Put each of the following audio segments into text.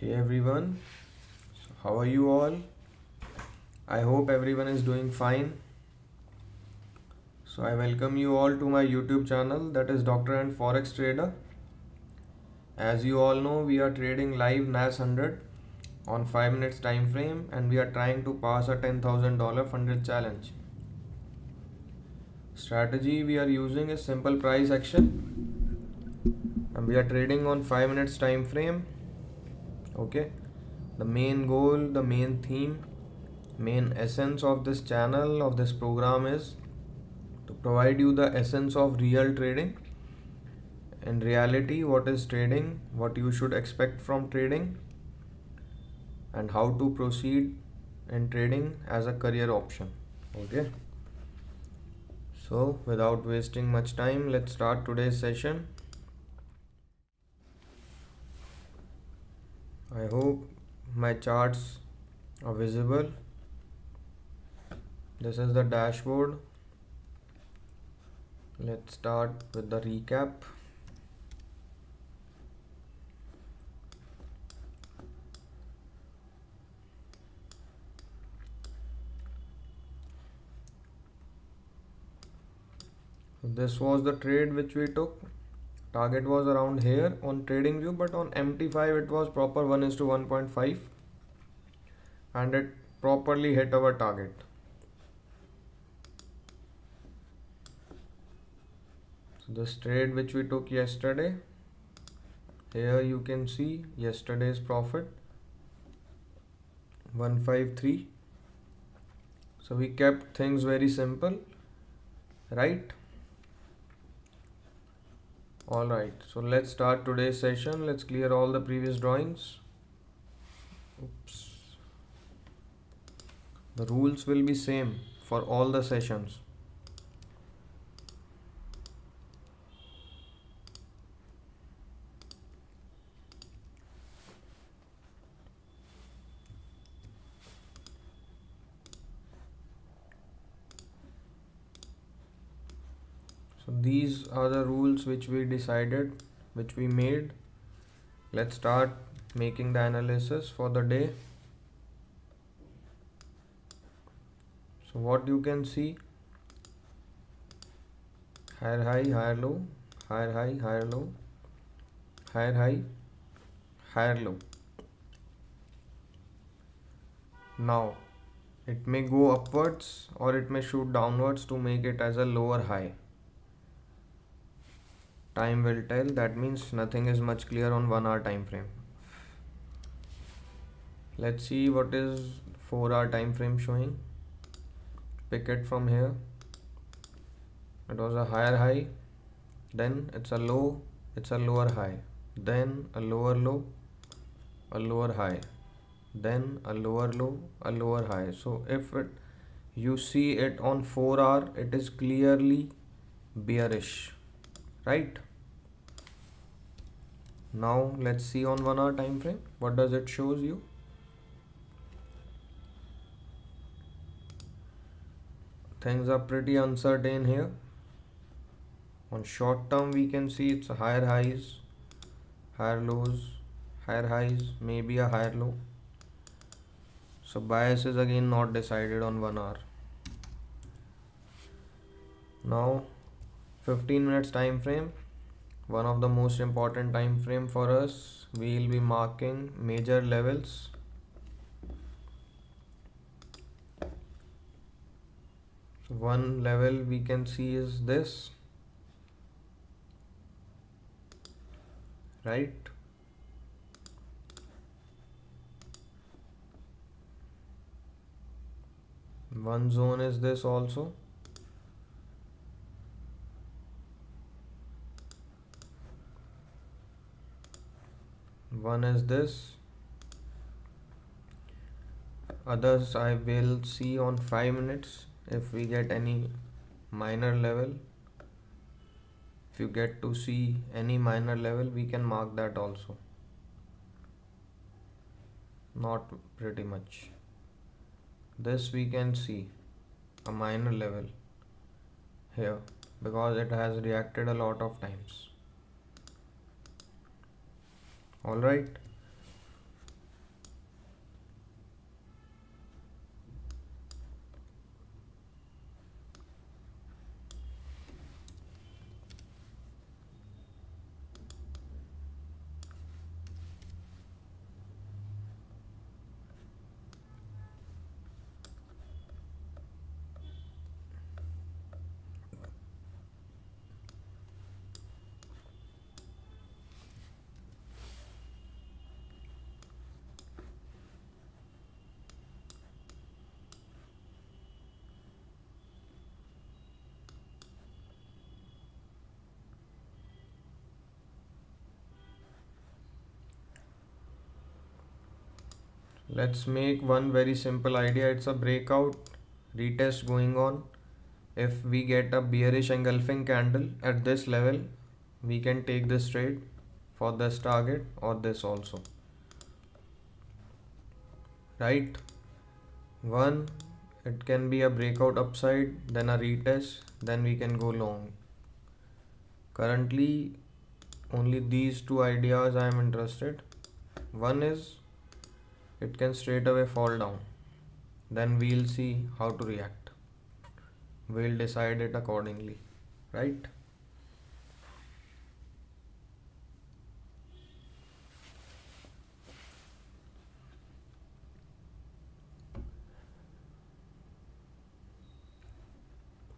Hey everyone, so how are you all? I hope everyone is doing fine. So I welcome you all to my YouTube channel, that is Dr. and Forex Trader. As you all know, we are trading live NAS 100 on 5 minutes time frame and we are trying to pass a $10,000 funded challenge. Strategy we are using is simple price action and we are trading on 5 minutes time frame. Okay, the main goal, the main theme, main essence of this channel, of this program is to provide you the essence of real trading. In reality, what is trading, what you should expect from trading, and how to proceed in trading as a career option. Okay, so without wasting much time, let's start today's session. I hope my charts are visible. This is the dashboard. Let's start with the recap. This was the trade which we took. Target was around here on trading view, but on MT5 it was proper 1:1.5 and it properly hit our target. So this trade which we took yesterday, here you can see yesterday's profit 153. So we kept things very simple, right? Alright, so let's start today's session. Let's clear all the previous drawings. Oops. The rules will be same for all the sessions. So these are the rules which we decided, which we made. Let's start making the analysis for the day. So what you can see, higher high, higher low, higher high, higher low, higher high, higher low. Now it may go upwards or it may shoot downwards to make it as a lower high. Time will tell. That means nothing is much clear on 1 hour time frame. Let's see what is 4 hour time frame showing. Pick it from here. It was a higher high, then it's a low, it's a lower high, then a lower low, a lower high, then a lower low, a lower high. So if you see it on 4 hour, it is clearly bearish, right? Now let's see on 1 hour time frame, what does it shows you? Things are pretty uncertain here. On short term we can see it's a higher highs, higher lows, higher highs, maybe a higher low. So bias is again not decided on 1 hour. Now 15 minutes time frame, one of the most important time frame for us. We will be marking major levels. So one level we can see is this, right? One zone is this also. One is this. Others I will see on 5 minutes if we get any minor level. If you get to see any minor level, we can mark that also. Not pretty much. This we can see a minor level here because it has reacted a lot of times. Alright, Let's make one very simple idea. It's a breakout retest going on. If we get a bearish engulfing candle at this level, we can take this trade for this target or this also, right? One, it can be a breakout upside, then a retest, then we can go long. Currently only these two ideas I am interested. One is it can straight away fall down, then we'll see how to react. We'll decide it accordingly, right?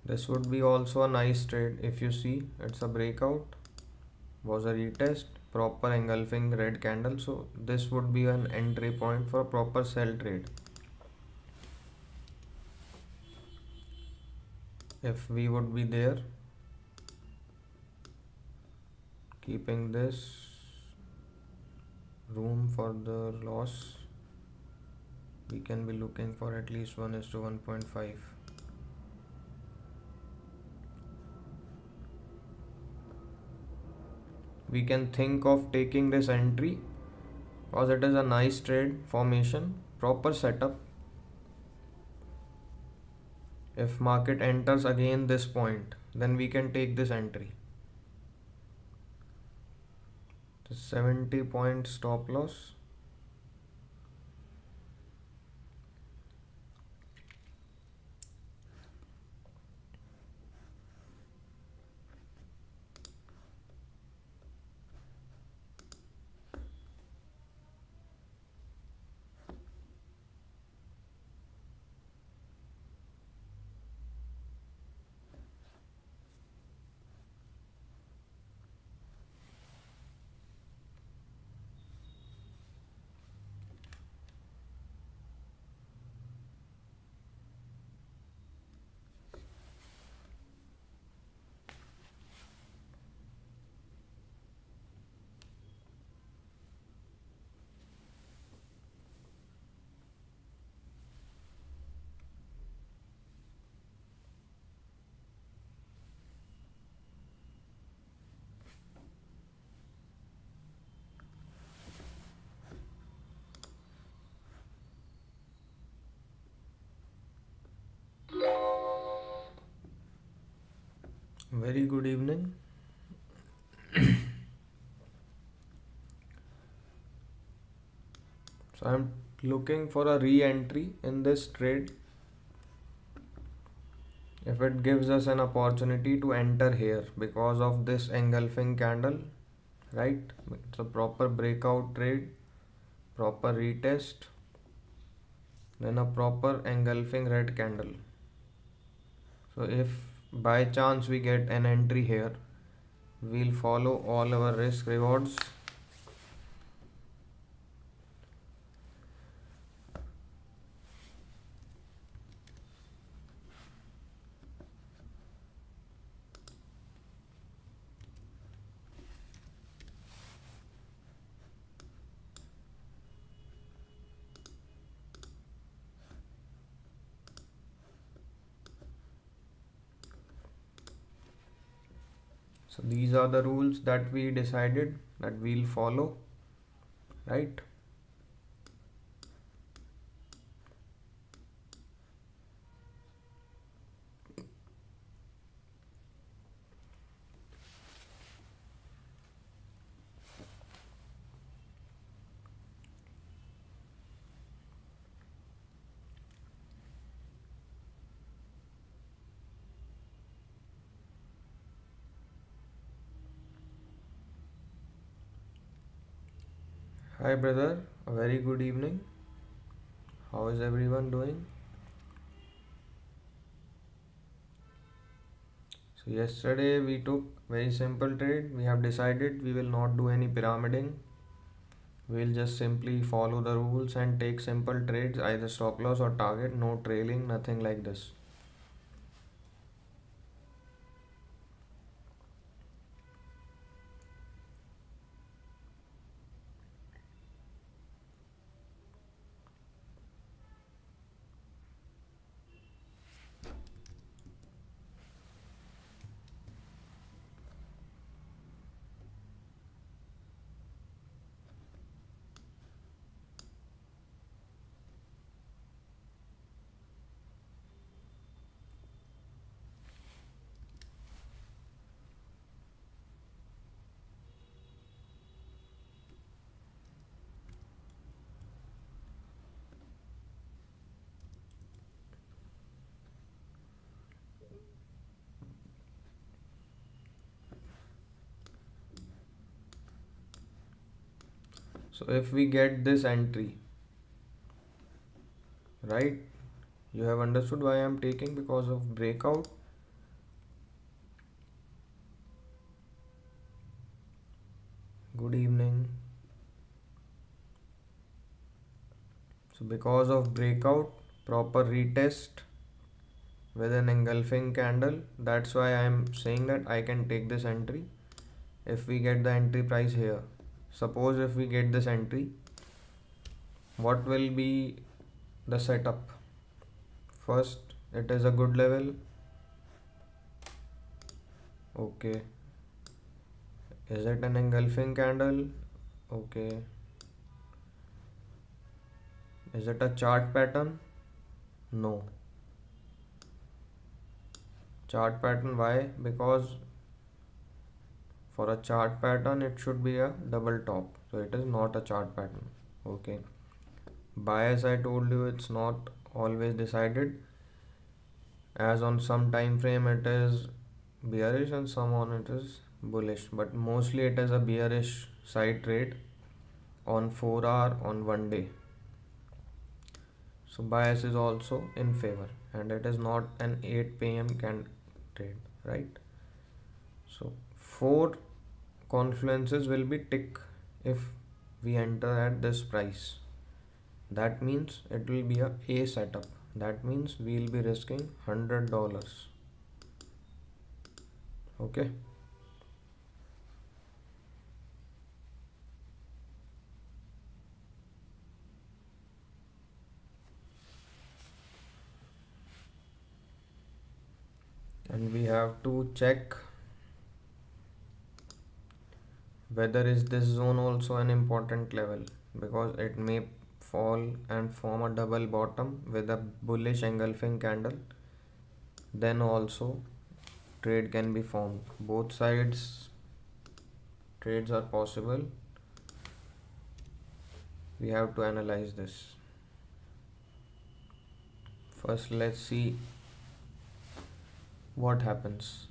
This would be also a nice trade. If you see, it's a breakout, was a retest, proper engulfing red candle, so this would be an entry point for a proper sell trade. If we would be there, keeping this room for the loss, we can be looking for at least 1:1.5. We can think of taking this entry because it is a nice trade formation, proper setup. If market enters again this point, then we can take this entry. The 70-point stop loss. Very good evening. So I'm looking for a re-entry in this trade. If it gives us an opportunity to enter here because of this engulfing candle, right? It's a proper breakout trade, proper retest, then a proper engulfing red candle. So if by chance we get an entry here, we'll follow all our risk rewards. So these are the rules that we decided that we'll follow, right? Hi brother, a very good evening. How is everyone doing? So yesterday we took very simple trade. We have decided we will not do any pyramiding. We'll just simply follow the rules and take simple trades, either stop loss or target, no trailing, nothing like this. So if we get this entry, right, you have understood why I am taking, because of breakout. Good evening. So because of breakout, proper retest with an engulfing candle, that's why I am saying that I can take this entry if we get the entry price here. Suppose if we get this entry, what will be the setup? First, it is a good level. Okay. Is it an engulfing candle? Okay. Is it a chart pattern? No. Chart pattern, why? Because for a chart pattern it should be a double top, so it is not a chart pattern. Okay. Bias, I told you, it's not always decided, as on some time frame it is bearish and some on it is bullish, but mostly it is a bearish side trade on 4 hour on 1 day. So bias is also in favor, and it is not an 8 p.m. can trade, right? So 4 confluences will be tick if we enter at this price. That means it will be a setup. That means we'll be risking $100. Okay. And we have to check whether is this zone also an important level, because it may fall and form a double bottom with a bullish engulfing candle. Then also trade can be formed. Both sides trades are possible. We have to analyze this. First, let's see what happens.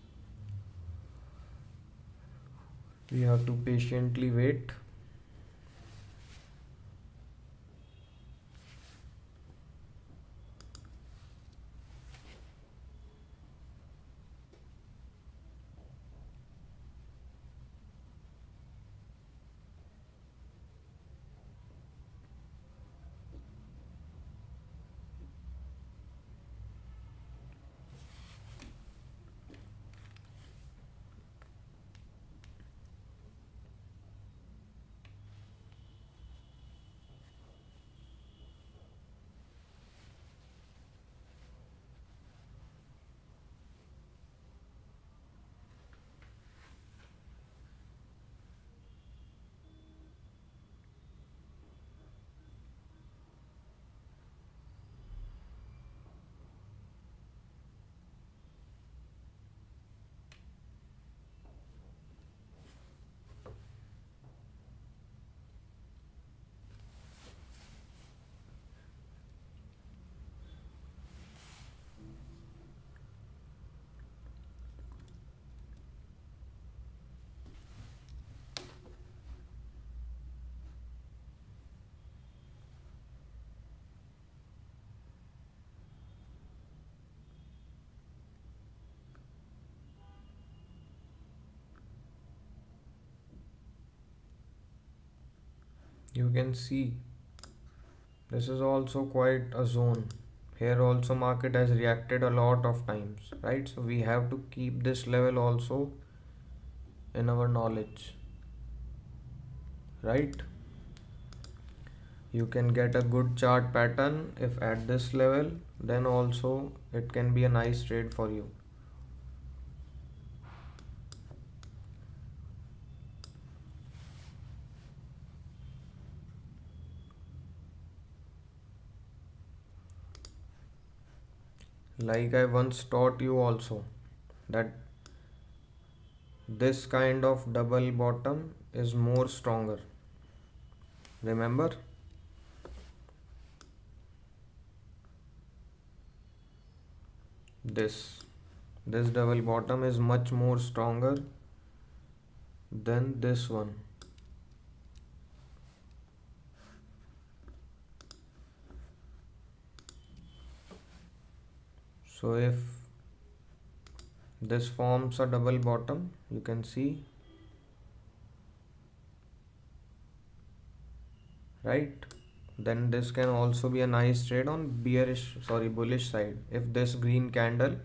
We have to patiently wait. You can see this is also quite a zone. Here also market has reacted a lot of times, right? So we have to keep this level also in our knowledge, right? You can get a good chart pattern if at this level, then also it can be a nice trade for you. Like I once taught you also, that this kind of double bottom is more stronger. Remember? This double bottom is much more stronger than this one. So if this forms a double bottom, you can see, right? Then this can also be a nice trade on bullish side if this green candle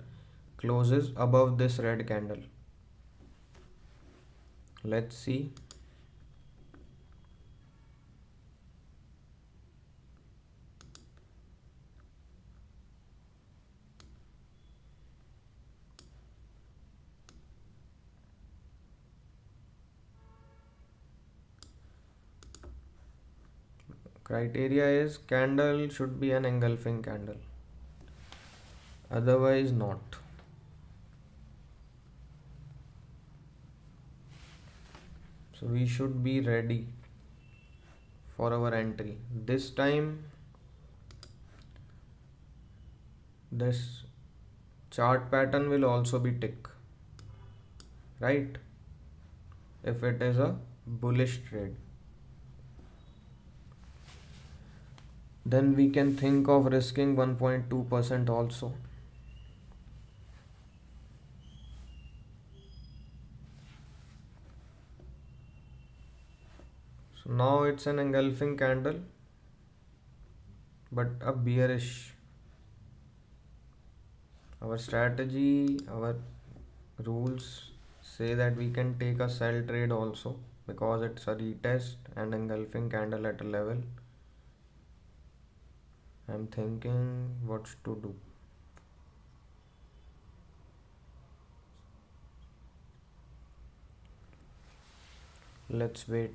closes above this red candle. Let's see. Criteria is candle should be an engulfing candle, otherwise not. So we should be ready for our entry. This time this chart pattern will also be tick, right? If it is a bullish trade, then we can think of risking 1.2% also. So now it's an engulfing candle, but a bearish. Our strategy, our rules say that we can take a sell trade also because it's a retest and engulfing candle at a level. I'm thinking what to do. Let's wait.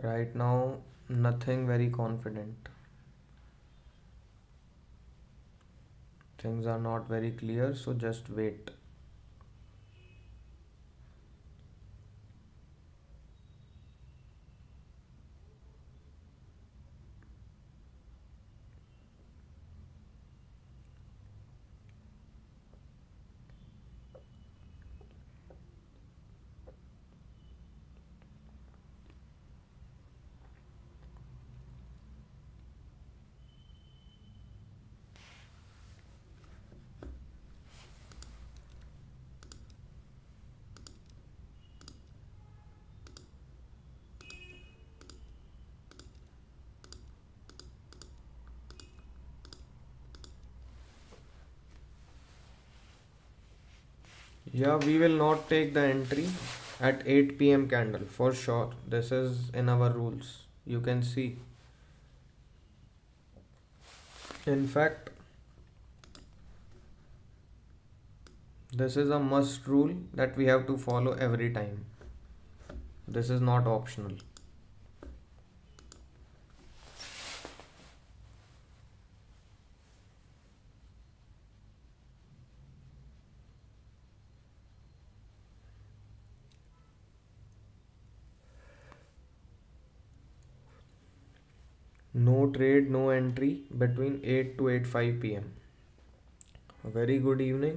Right now, nothing very confident. Things are not very clear, so just wait. Yeah, we will not take the entry at 8 p.m. candle for sure. This is in our rules. You can see. In fact, this is a must rule that we have to follow every time. This is not optional. No trade, no entry between 8 to 8:05 p.m. A very good evening.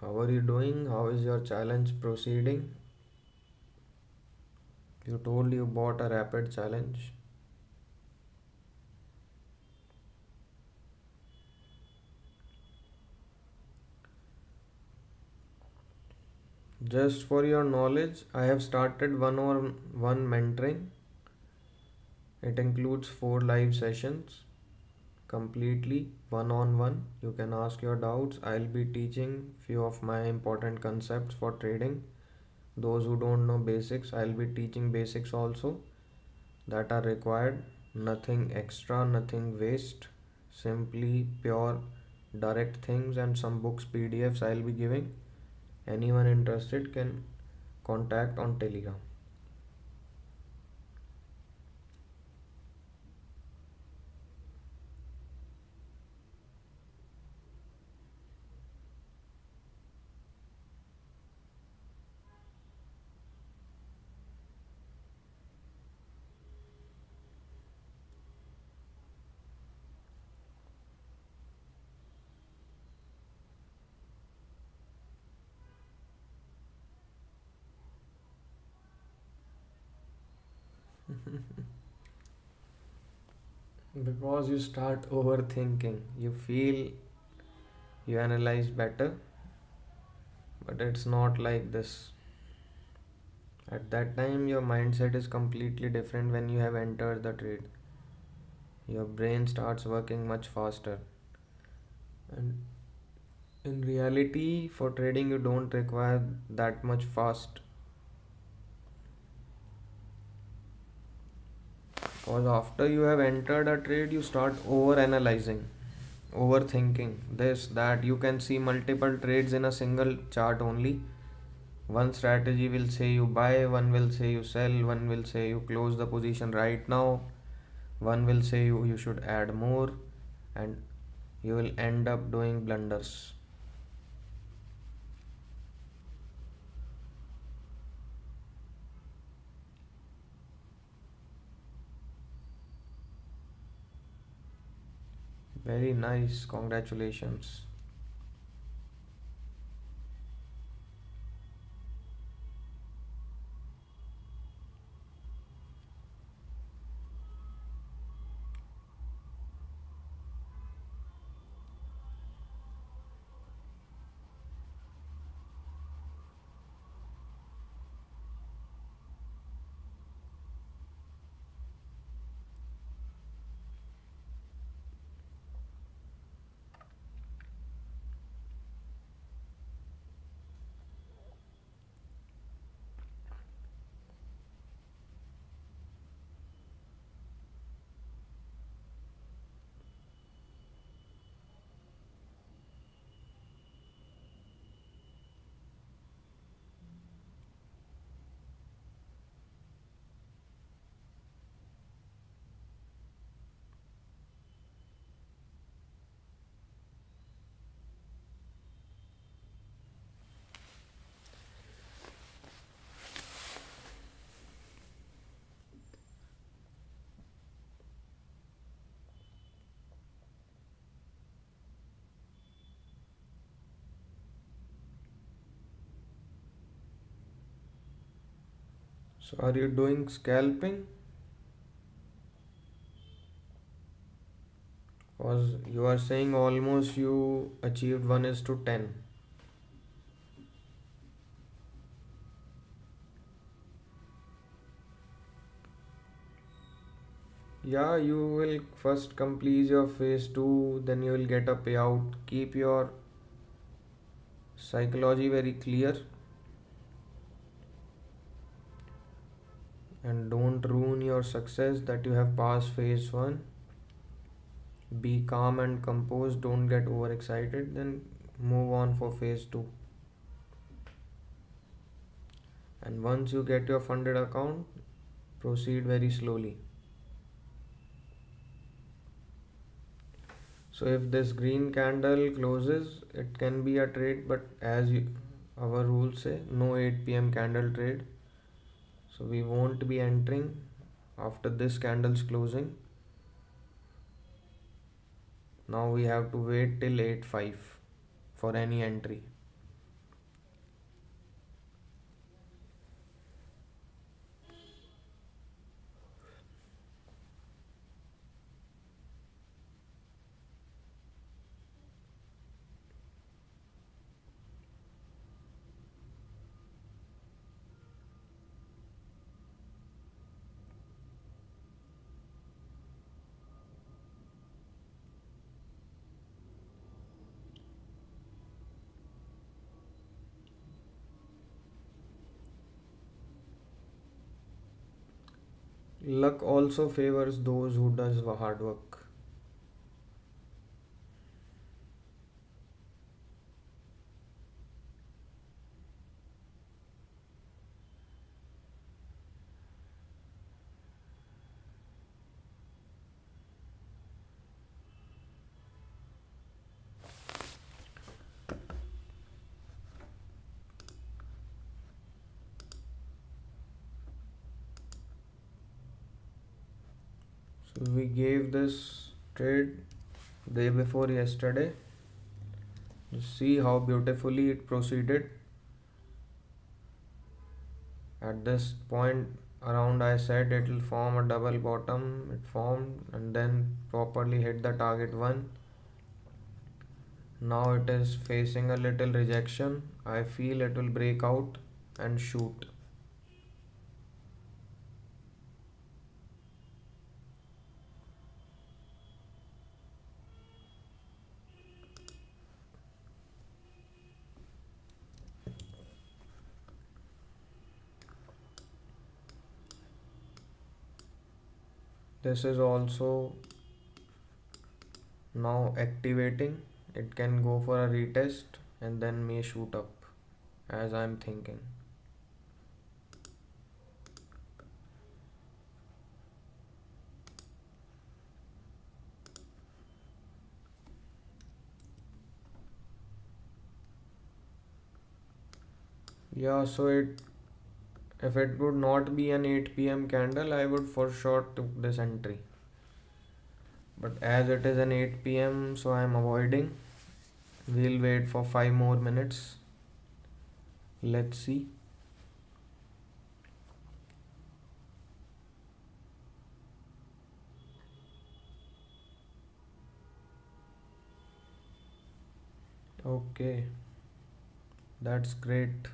How are you doing? How is your challenge proceeding? You told you bought a rapid challenge. Just for your knowledge, I have started one mentoring. It includes 4 live sessions, completely one on one. You can ask your doubts. I'll be teaching few of my important concepts for trading. Those who don't know basics, I'll be teaching basics also that are required. Nothing extra, nothing waste. Simply pure direct things and some books PDFs I'll be giving. Anyone interested can contact on Telegram. Because you start overthinking. You feel you analyze better, but it's not like this. At that time, your mindset is completely different when you have entered the trade. Your brain starts working much faster. And in reality, for trading, you don't require that much fast. Because after you have entered a trade, you start over analyzing, overthinking this, that. You can see multiple trades in a single chart only. One strategy will say you buy, one will say you sell, one will say you close the position right now, one will say you should add more, and you will end up doing blunders. Very nice, congratulations. So, are you doing scalping? Because you are saying almost you achieved 1 is to 10. Yeah, you will first complete your phase 2, then you will get a payout. Keep your psychology very clear and don't ruin your success that you have passed phase 1. Be calm and composed, don't get overexcited, then move on for phase 2. And once you get your funded account, proceed very slowly. So if this green candle closes, it can be a trade, but as our rules say, no 8 p.m. candle trade. So we won't be entering after this candle's closing. Now we have to wait till 8:05 for any entry. Luck also favors those who does hard work. So we gave this trade day before yesterday. You see how beautifully it proceeded. At this point, around, I said it will form a double bottom. It formed and then properly hit the target 1. Now it is facing a little rejection. I feel it will break out and shoot. This is also now activating. It can go for a retest and then may shoot up as I'm thinking. Yeah, so if it would not be an 8 p.m. candle, I would for sure took this entry. But as it is an 8 p.m., so I am avoiding. We'll wait for 5 more minutes. Let's see. Okay, that's great.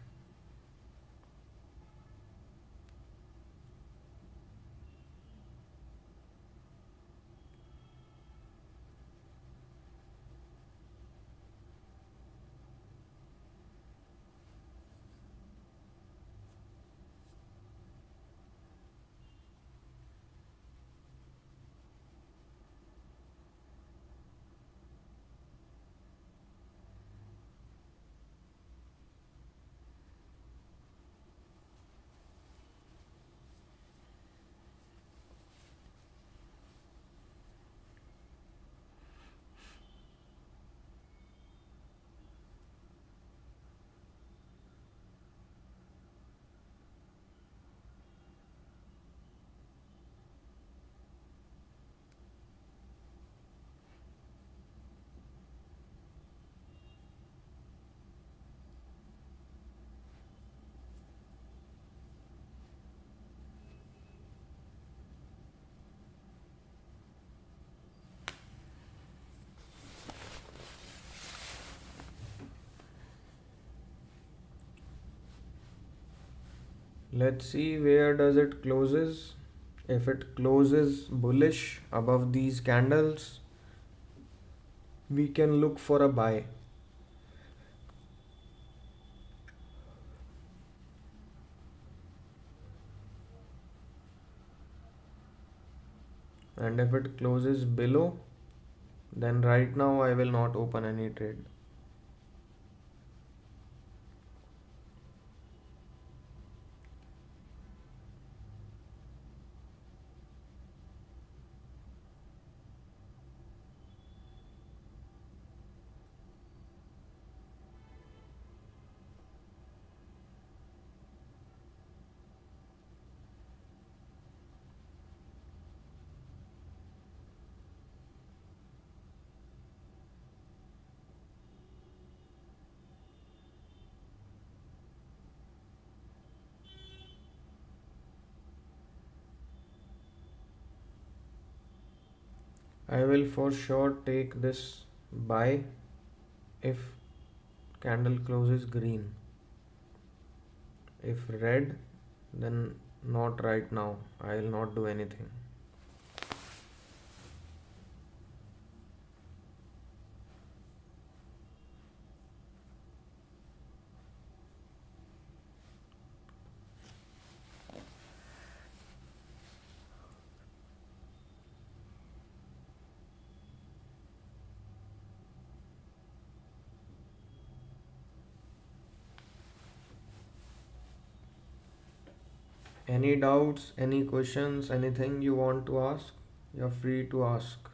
Let's see where does it closes. If it closes bullish above these candles, we can look for a buy. And if it closes below, then right now I will not open any trade. I will for sure take this buy if candle closes green. If red, then not right now. I will not do anything. Any doubts, any questions, anything you want to ask? You're free to ask.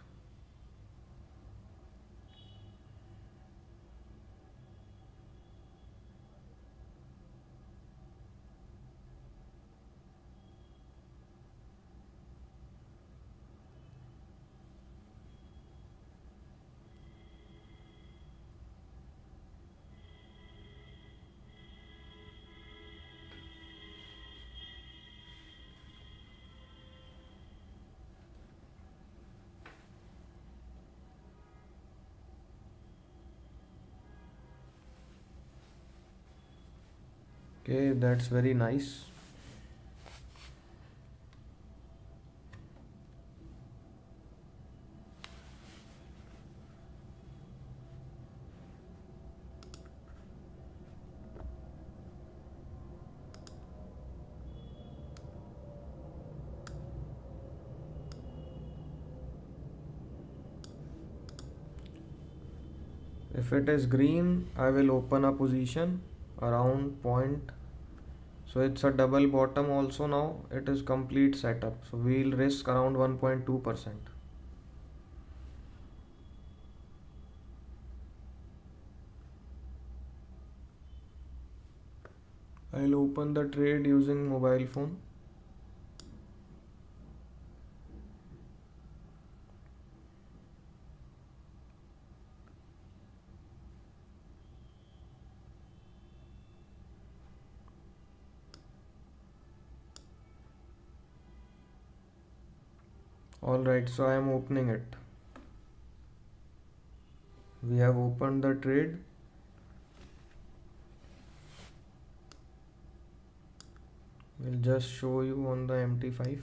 Okay, that's very nice. If it is green, I will open a position around point. So it's a double bottom also now. It is complete setup. So we'll risk around 1.2%. I'll open the trade using mobile phone. Alright, so I am opening it. We have opened the trade. We'll just show you on the MT5.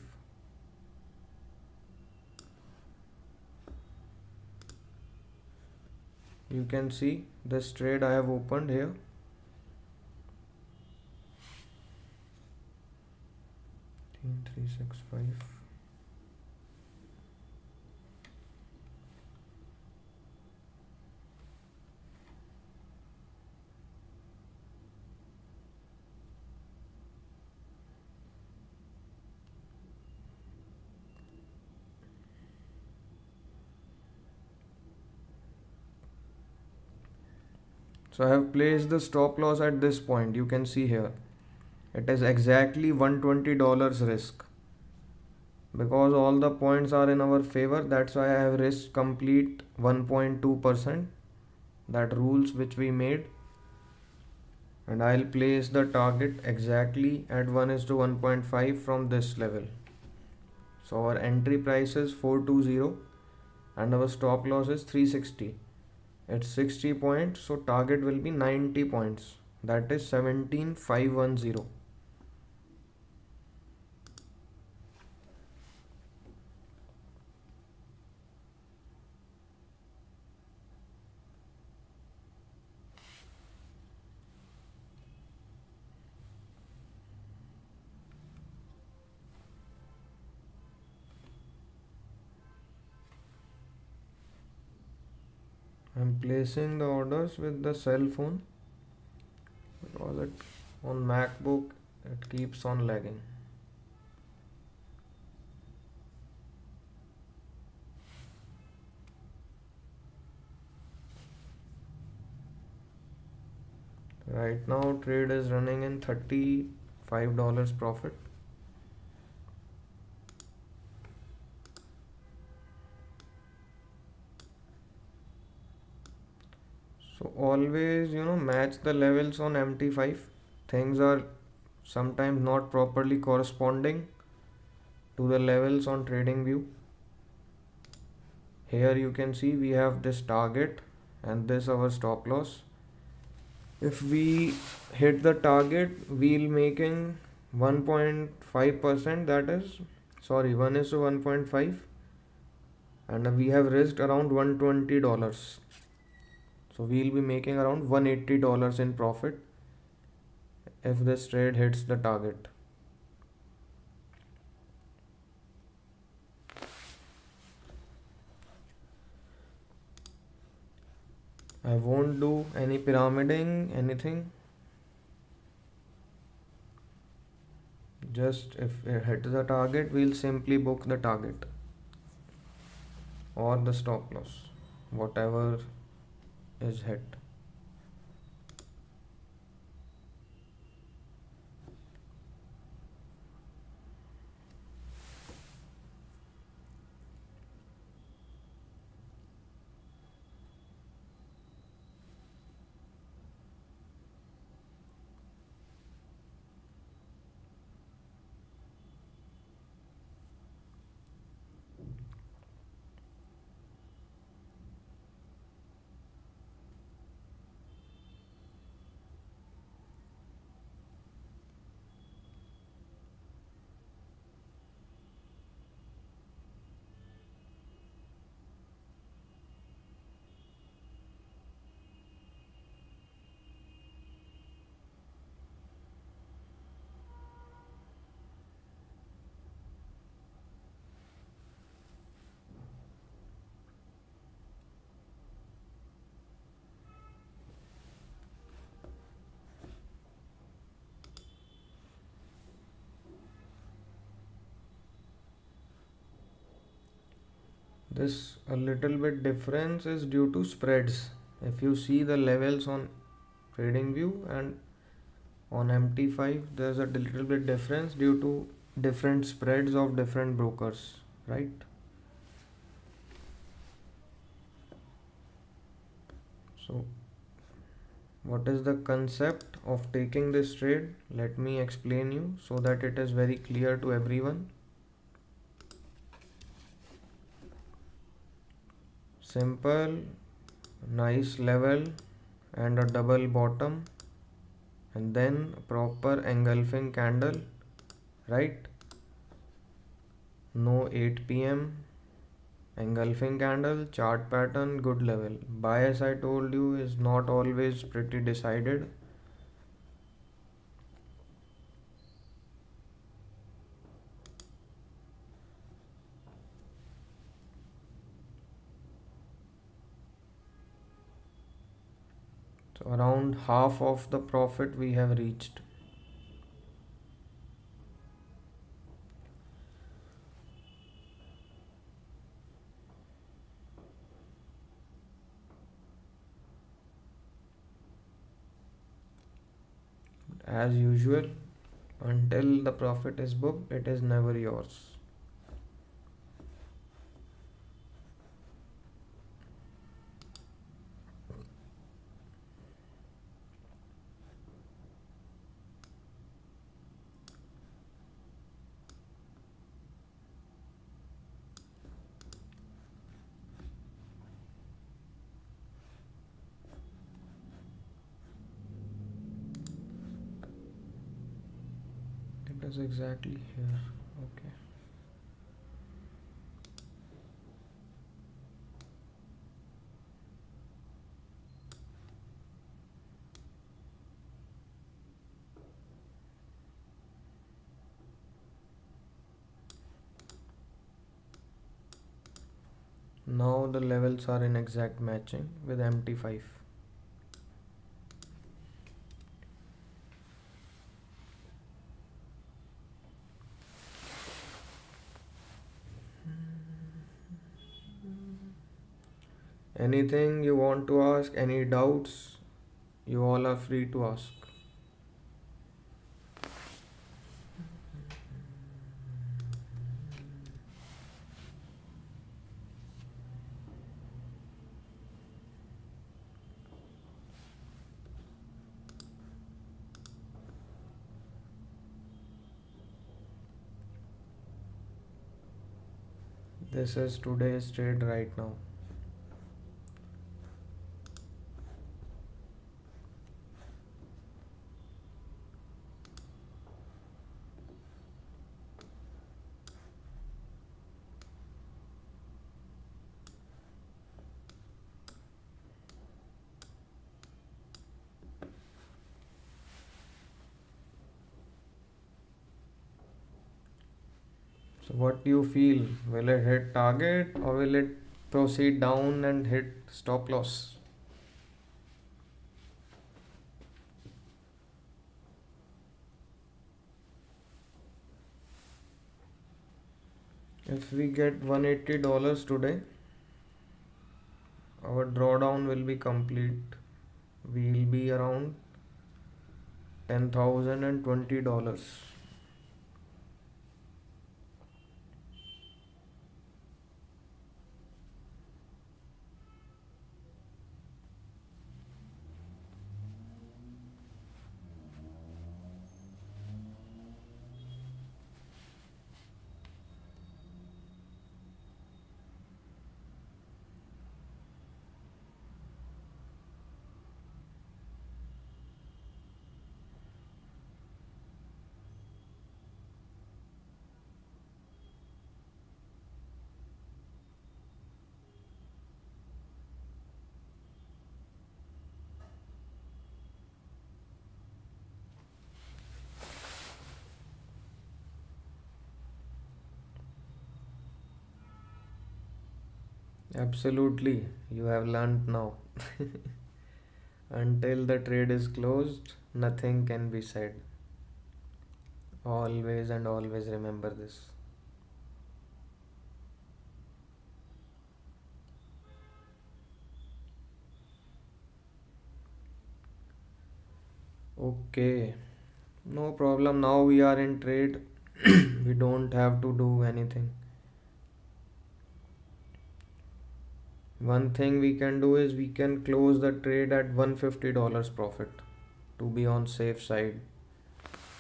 You can see this trade I have opened here. Three, 6, 5. So I have placed the stop loss at this point. You can see here. It is exactly $120 risk. Because all the points are in our favor, that's why I have risked complete 1.2%. That rules which we made. And I'll place the target exactly at 1:1.5 from this level. So our entry price is 420 and our stop loss is 360. It's 60 points, so target will be 90 points. That is 17,510. I'm placing the orders with the cell phone because it on MacBook it keeps on lagging. Right now trade is running in $35 profit. So always match the levels on MT5. Things are sometimes not properly corresponding to the levels on TradingView. Here you can see we have this target and this our stop loss. If we hit the target, we'll making 1.5%, that is, sorry, 1:1.5, and we have risked around $120. So we'll be making around $180 in profit if this trade hits the target. I won't do any pyramiding, anything. Just if it hits the target, we'll simply book the target or the stop loss, whatever is hit. This a little bit difference is due to spreads. If you see the levels on TradingView and on MT5, there's a little bit difference due to different spreads of different brokers, right? So what is the concept of taking this trade? Let me explain you so that it is very clear to everyone. Simple, nice level and a double bottom, and then proper engulfing candle, right? No 8 p.m. engulfing candle, chart pattern, good level. Bias, I told you, is not always pretty decided. So around half of the profit we have reached. As usual, until the profit is booked, it is never yours. It is exactly here. Okay. Now the levels are in exact matching with MT5. Anything you want to ask, any doubts, you all are free to ask. This is today's trade right now. So what do you feel? Will it hit target or will it proceed down and hit stop loss? If we get $180 today, our drawdown will be complete. We'll be around $10,020. Absolutely, you have learned now. Until the trade is closed, nothing can be said. Always and always remember this. Okay, no problem. Now we are in trade. We don't have to do anything. One thing we can do is we can close the trade at $150 profit to be on safe side.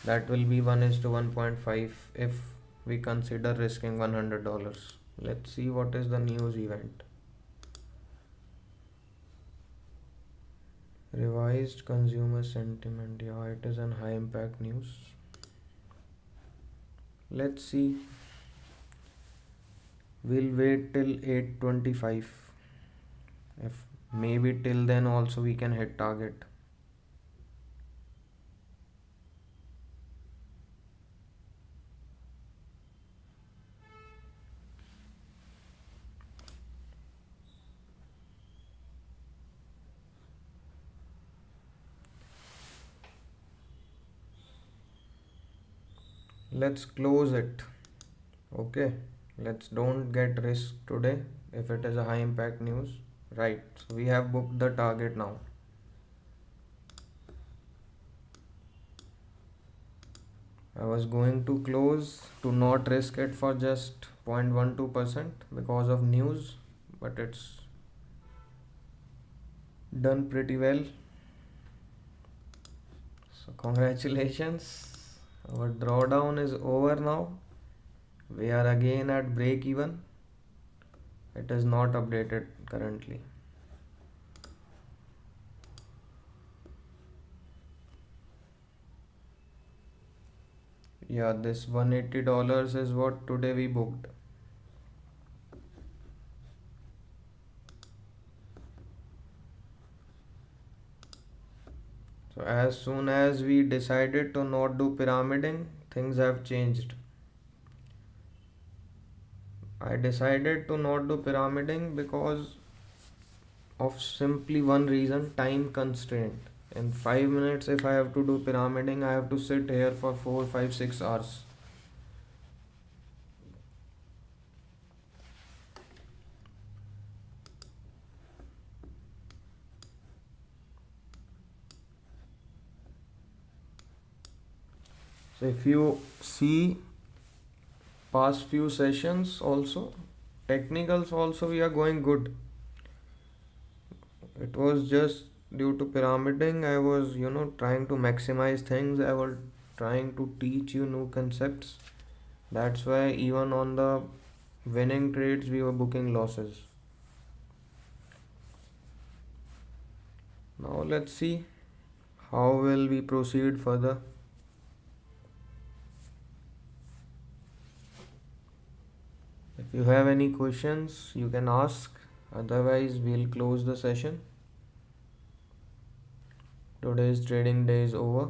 That will be 1 is to 1.5 if we consider risking $100. Let's see what is the news event. Revised consumer sentiment. Yeah, it is an high impact news. Let's see. We'll wait till 8:25. If maybe till then also we can hit target. Let's close it. Okay, let's don't get risk today if it is a high impact news. Right, so we have booked the target now. I was going to close to not risk it for just 0.12% because of news, but it's done pretty well. So congratulations, our drawdown is over now. We are again at break even. It is not updated currently. Yeah, this $180 is what today we booked. So as soon as we decided to not do pyramiding, things have changed. I decided to not do pyramiding because of simply one reason, time constraint. In 5 minutes if I have to do pyramiding, I have to sit here for 4, 5, 6 hours. So if you see past few sessions also, technicals also we are going good. It was just due to pyramiding I was trying to maximize things. I was trying to teach you new concepts. That's why even on the winning trades we were booking losses. Now let's see how will we proceed further. If you have any questions you can ask, otherwise we'll close the session. Today's trading day is over.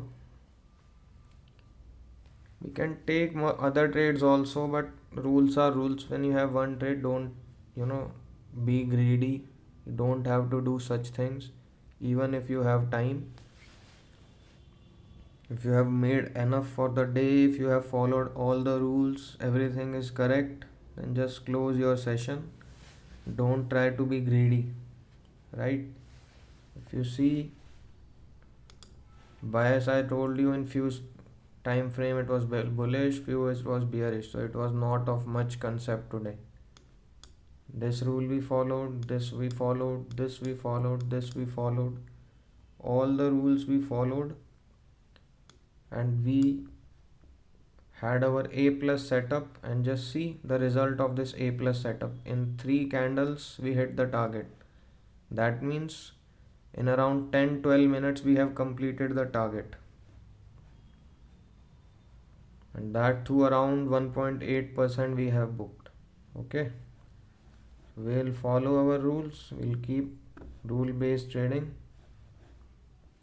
We can take other trades also, but rules are rules. When you have one trade, don't be greedy. You don't have to do such things even if you have time. If you have made enough for the day, if you have followed all the rules, everything is correct, then just close your session. Don't try to be greedy, right? If you see, bias, I told you in few time frame it was bullish, few it was bearish, so it was not of much concept today. This rule we followed, this we followed, this we followed, this we followed, all the rules we followed, and we had our A plus setup. And just see the result of this A plus setup. In 3 candles we hit the target. That means in around 10-12 minutes we have completed the target, and that too around 1.8% we have booked. Okay, we'll follow our rules, we'll keep rule based trading,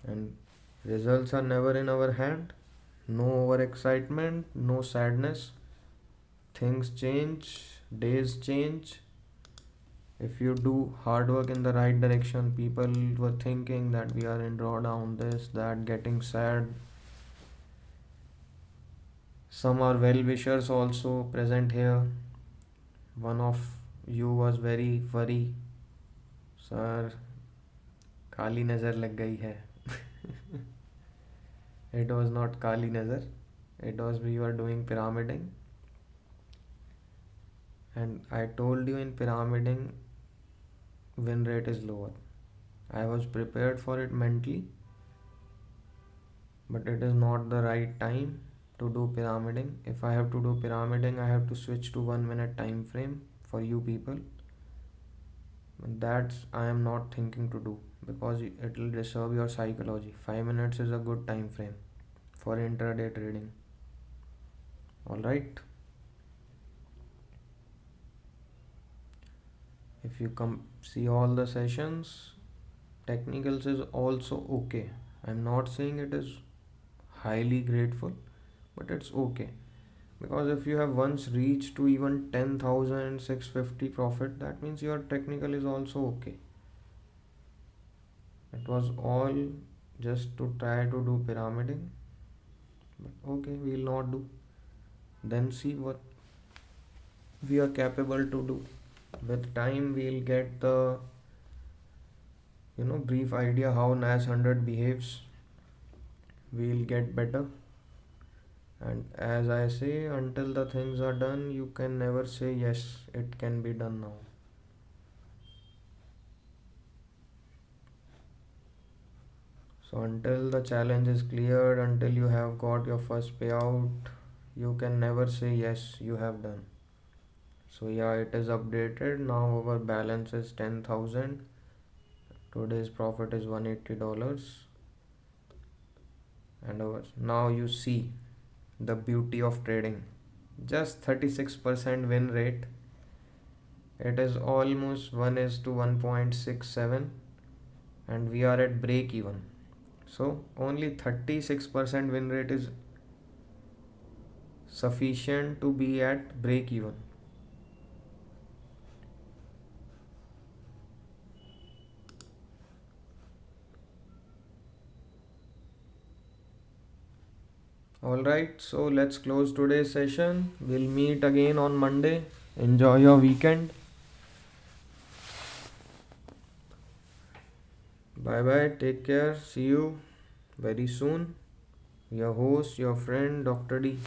and results are never in our hand. No overexcitement, no sadness. Things change, days change. If you do hard work in the right direction, people were thinking that we are in drawdown, this, that, getting sad. Some are well wishers also present here. One of you was very worried, sir, काली नजर लग गई है. It was not Kali Nazar. It was we were doing pyramiding. And I told you in pyramiding, win rate is lower. I was prepared for it mentally, but it is not the right time to do pyramiding. If I have to do pyramiding, I have to switch to 1 minute time frame for you people. And that's I am not thinking to do because it will disturb your psychology. 5 minutes is a good time frame for intraday trading. All right. If you come see all the sessions, technicals is also okay. I'm not saying it is highly grateful, but it's okay. Because if you have once reached to even 10,650 profit, that means your technical is also okay. It was all just to try to do pyramiding, but okay, we will not do. Then see what we are capable to do. With time, we'll get the brief idea how NAS 100 behaves. We'll get better. And as I say, until the things are done, you can never say yes, it can be done now. So until the challenge is cleared, until you have got your first payout, you can never say yes, you have done. So yeah, it is updated. Now our balance is 10,000. Today's profit is $180. And now you see the beauty of trading. Just 36% win rate. It is almost 1 is to 1.67 and we are at break even. So only 36% win rate is sufficient to be at break even. Alright, so let's close today's session. We'll meet again on Monday. Enjoy your weekend. Bye bye, take care, see you very soon. Your host, your friend, Dr. D.